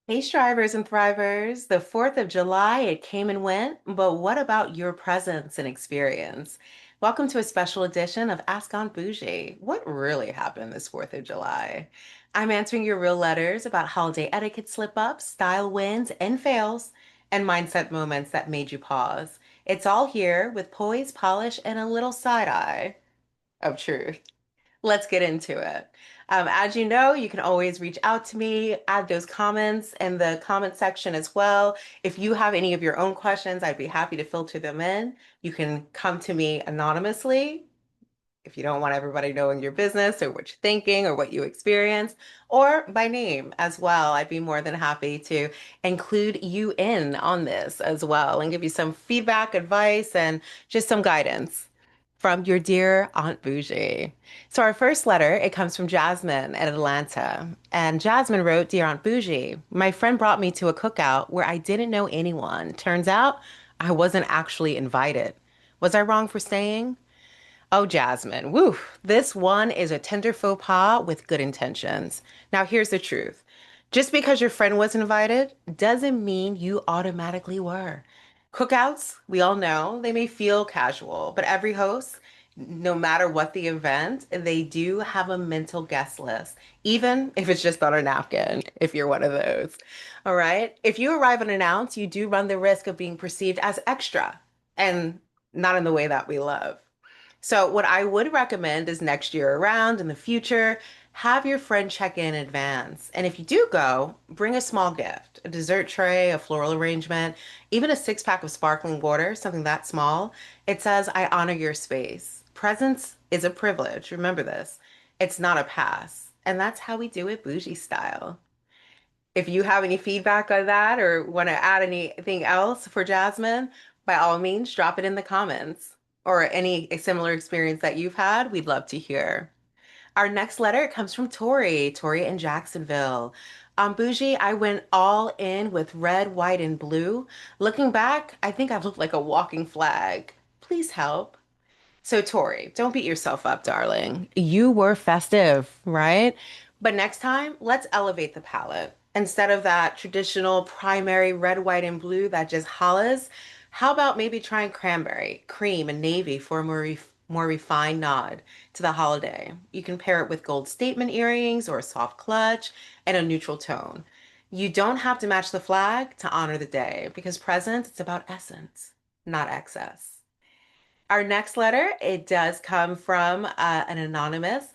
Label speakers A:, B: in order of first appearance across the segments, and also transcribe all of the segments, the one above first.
A: Hey, strivers and thrivers. The 4th of July, it came and went, but what about your presence and experience? Welcome to a special edition of Ask Aunt Bougie. What really happened this 4th of July? I'm answering your real letters about holiday etiquette slip-ups, style wins and fails, and mindset moments that made you pause. It's all here with poise, polish, and a little side eye of truth. Let's get into it. As you know, you can always reach out to me, add those comments in the comment section as well. If you have any of your own questions, I'd be happy to filter them in. You can come to me anonymously if you don't want everybody knowing your business or what you're thinking or what you experience, or by name as well. I'd be more than happy to include you in on this as well and give you some feedback, advice, and just some guidance from your dear Aunt Bougie. So our first letter, it comes from Jasmine in Atlanta. And Jasmine wrote, Dear Aunt Bougie, my friend brought me to a cookout where I didn't know anyone. Turns out I wasn't actually invited. Was I wrong for staying? Oh, Jasmine, woo, this one is a tender faux pas with good intentions. Now, here's the truth. Just because your friend was invited doesn't mean you automatically were. Cookouts, we all know, they may feel casual, but every host, no matter what the event, they do have a mental guest list, even if it's just on a napkin, if you're one of those. All right. If you arrive unannounced, you do run the risk of being perceived as extra and not in the way that we love. So, what I would recommend is next year around in the future, have your friend check in advance. And if you do go, bring a small gift, a dessert tray, a floral arrangement, even a six-pack of sparkling water, something that small. It says, I honor your space. Presence is a privilege. Remember this. It's not a pass. And that's how we do it bougie style. If you have any feedback on that or want to add anything else for Jasmine, by all means, drop it in the comments or any similar experience that you've had. We'd love to hear. Our next letter comes from Tori in Jacksonville. Bougie, I went all in with red, white, and blue. Looking back, I think I've looked like a walking flag. Please help. So, Tori, don't beat yourself up, darling. You were festive, right? But next time, let's elevate the palette. Instead of that traditional primary red, white, and blue that just hollers, how about maybe trying cranberry, cream, and navy for a more refined nod to the holiday? You can pair it with gold statement earrings or a soft clutch and a neutral tone. You don't have to match the flag to honor the day because presence, it's about essence, not excess. Our next letter, it does come from an anonymous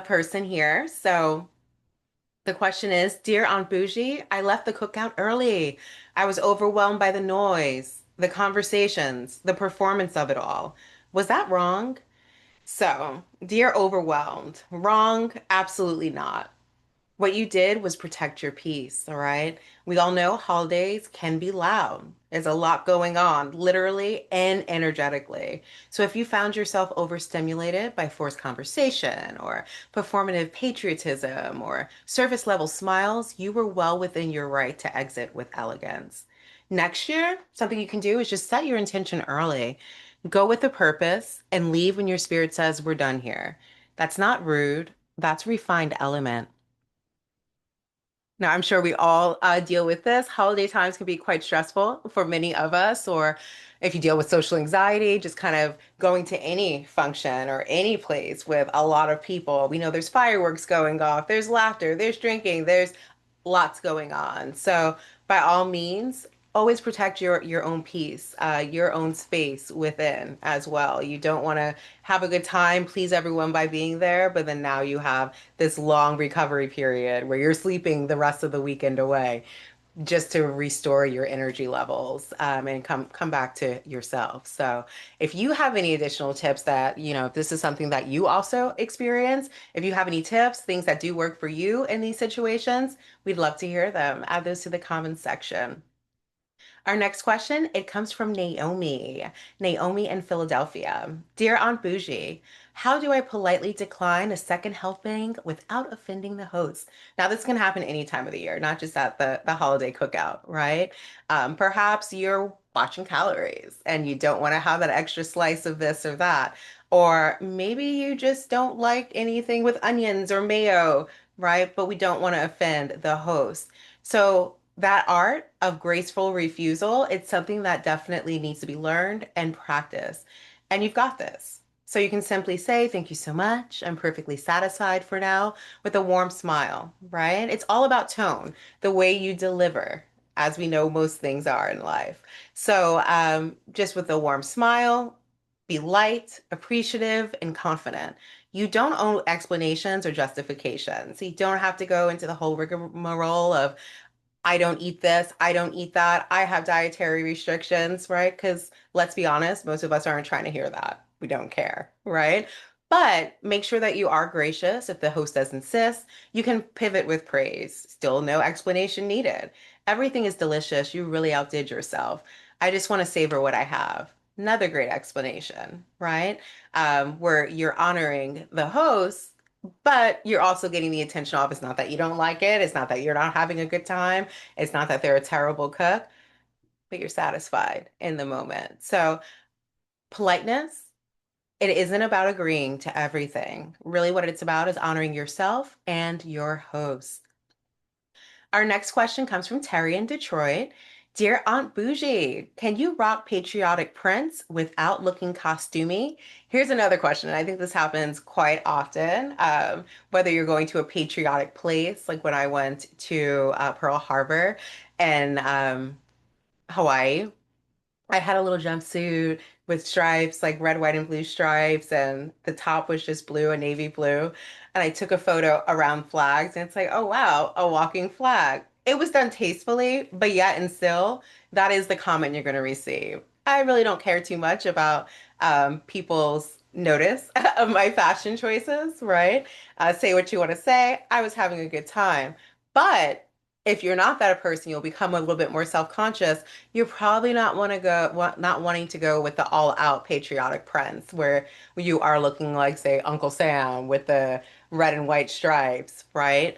A: person here. So the question is, Dear Aunt Bougie, I left the cookout early. I was overwhelmed by the noise, the conversations, the performance of it all. Was that wrong? So, dear overwhelmed, wrong? Absolutely not. What you did was protect your peace, all right? We all know holidays can be loud. There's a lot going on, literally and energetically. So if you found yourself overstimulated by forced conversation or performative patriotism or surface level smiles, you were well within your right to exit with elegance. Next year, something you can do is just set your intention early. Go with a purpose and leave when your spirit says, we're done here. That's not rude, that's refined element. Now, I'm sure we all deal with this. Holiday times can be quite stressful for many of us, or if you deal with social anxiety, just kind of going to any function or any place with a lot of people. We know there's fireworks going off, there's laughter, there's drinking, there's lots going on. So, by all means, always protect your own peace, your own space within as well. You don't want to have a good time, please everyone by being there, but then now you have this long recovery period where you're sleeping the rest of the weekend away just to restore your energy levels and come back to yourself. So if you have any additional tips that, if this is something that you also experience, if you have any tips, things that do work for you in these situations, we'd love to hear them. Add those to the comments section. Our next question, it comes from Naomi. Naomi in Philadelphia. Dear Aunt Bougie, how do I politely decline a second helping without offending the host? Now, this can happen any time of the year, not just at the holiday cookout, right? Perhaps you're watching calories and you don't want to have that extra slice of this or that. Or maybe you just don't like anything with onions or mayo, right? But we don't want to offend the host. So that art of graceful refusal, it's something that definitely needs to be learned and practiced. And you've got this. So you can simply say, "Thank you so much. I'm perfectly satisfied for now," with a warm smile, right? It's all about tone, the way you deliver, as we know most things are in life. So just with a warm smile, be light, appreciative, and confident. You don't owe explanations or justifications. You don't have to go into the whole rigmarole of I don't eat this, I don't eat that, I have dietary restrictions, right? Because let's be honest, most of us aren't trying to hear that. We don't care, right? But make sure that you are gracious. If the host does insist, you can pivot with praise. Still no explanation needed. Everything is delicious. You really outdid yourself. I just want to savor what I have. Another great explanation, right? Where you're honoring the host, but you're also getting the attention off. It's not that you don't like it. It's not that you're not having a good time. It's not that they're a terrible cook, but you're satisfied in the moment. So, politeness, it isn't about agreeing to everything. Really, what it's about is honoring yourself and your host. Our next question comes from Terry in Detroit. Dear Aunt Bougie, can you rock patriotic prints without looking costumey? Here's another question, and I think this happens quite often. Whether you're going to a patriotic place, like when I went to Pearl Harbor and Hawaii, I had a little jumpsuit with stripes, like red, white, and blue stripes, and the top was just blue and navy blue. And I took a photo around flags, and it's like, oh wow, a walking flag. It was done tastefully, but yet and still, that is the comment you're going to receive. I really don't care too much about people's notice of my fashion choices, right? Say what you want to say. I was having a good time. But if you're not that person, you'll become a little bit more self-conscious. You're probably not wanting to go with the all-out patriotic prince where you are looking like, say, Uncle Sam with the red and white stripes, right?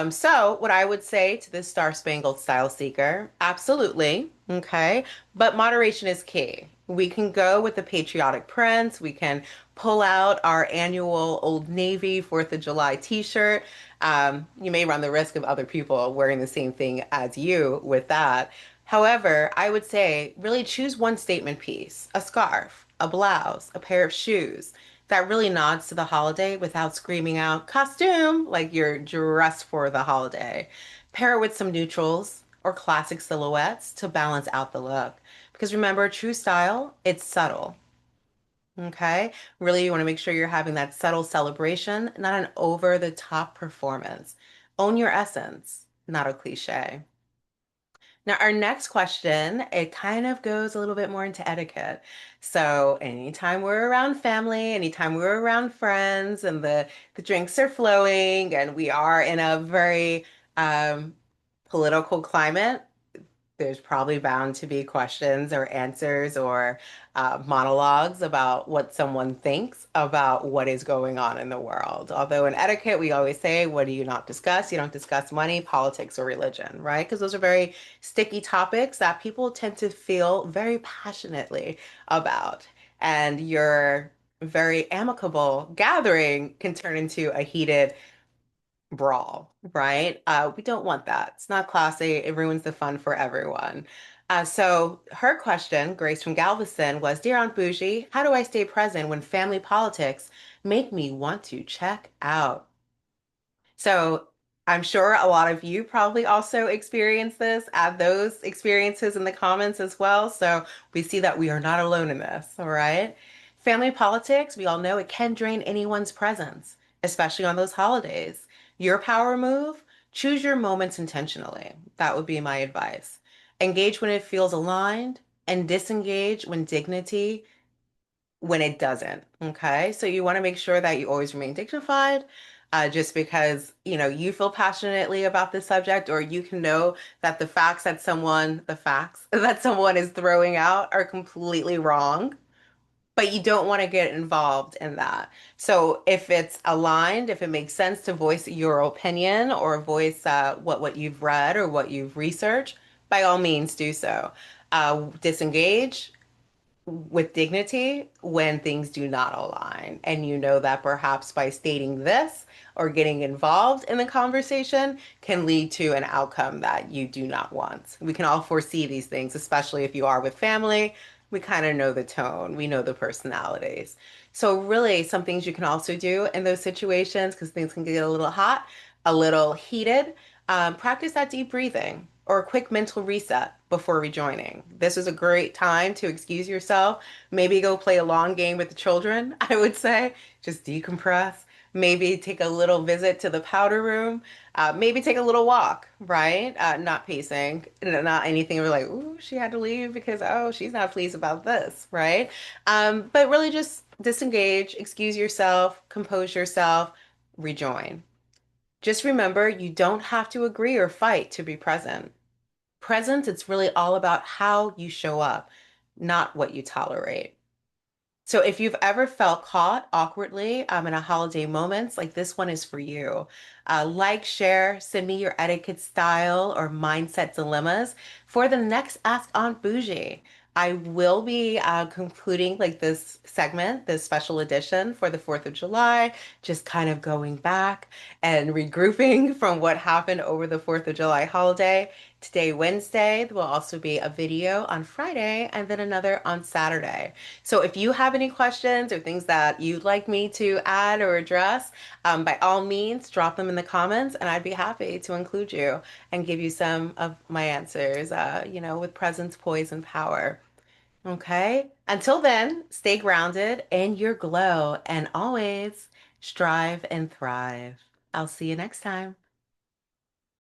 A: So what I would say to this Star-Spangled Style seeker, absolutely, okay, but moderation is key. We can go with the patriotic prince. We can pull out our annual Old Navy 4th of July t-shirt. You may run the risk of other people wearing the same thing as you with that. However, I would say really choose one statement piece, a scarf, a blouse, a pair of shoes that really nods to the holiday without screaming out costume like you're dressed for the holiday. Pair it with some neutrals or classic silhouettes to balance out the look. Because remember, true style, it's subtle. Okay. Really, you want to make sure you're having that subtle celebration, not an over the top performance. Own your essence, not a cliche. Now, our next question, it kind of goes a little bit more into etiquette. So, anytime we're around family, anytime we're around friends, and the drinks are flowing, and we are in a very um, political climate, there's probably bound to be questions or answers or monologues about what someone thinks about what is going on in the world. Although in etiquette, we always say, what do you not discuss? You don't discuss money, politics, or religion, right? Because those are very sticky topics that people tend to feel very passionately about. And your very amicable gathering can turn into a heated brawl, right? We don't want that. It's not classy. It ruins the fun for everyone. So her question, Grace from Galveston, was, Dear Aunt Bougie, how do I stay present when family politics make me want to check out? So I'm sure a lot of you probably also experience this. Add those experiences in the comments as well. So we see that we are not alone in this, all right? Family politics, we all know it can drain anyone's presence, especially on those holidays. Your power move, choose your moments intentionally. That would be my advice. Engage when it feels aligned and disengage when it doesn't. Okay. So you want to make sure that you always remain dignified, just because, you feel passionately about this subject, or you can know that the facts that someone is throwing out are completely wrong, but you don't want to get involved in that. So if it's aligned, if it makes sense to voice your opinion or voice what you've read or what you've researched, by all means do so. Disengage with dignity when things do not align. And you know that perhaps by stating this or getting involved in the conversation can lead to an outcome that you do not want. We can all foresee these things, especially if you are with family. We kind of know the tone, we know the personalities. So, really, some things you can also do in those situations because things can get a little hot, a little heated. Practice that deep breathing or a quick mental reset before rejoining. This is a great time to excuse yourself. Maybe go play a long game with the children, I would say. Just decompress. Maybe take a little visit to the powder room. Maybe take a little walk, right? Not pacing, not anything where like, ooh, she had to leave because, oh, she's not pleased about this, right? But really just disengage, excuse yourself, compose yourself, rejoin. Just remember, you don't have to agree or fight to be present. Presence, it's really all about how you show up, not what you tolerate. So if you've ever felt caught awkwardly in a holiday moments, like this one is for you. Like, share, send me your etiquette style or mindset dilemmas for the next Ask Aunt Bougie. I will be concluding like this segment, this special edition for the 4th of July, just kind of going back and regrouping from what happened over the 4th of July holiday. Today, Wednesday, there will also be a video on Friday and then another on Saturday. So if you have any questions or things that you'd like me to add or address, by all means, drop them in the comments and I'd be happy to include you and give you some of my answers, with presence, poise, and power. Okay? Until then, stay grounded in your glow and always strive and thrive. I'll see you next time.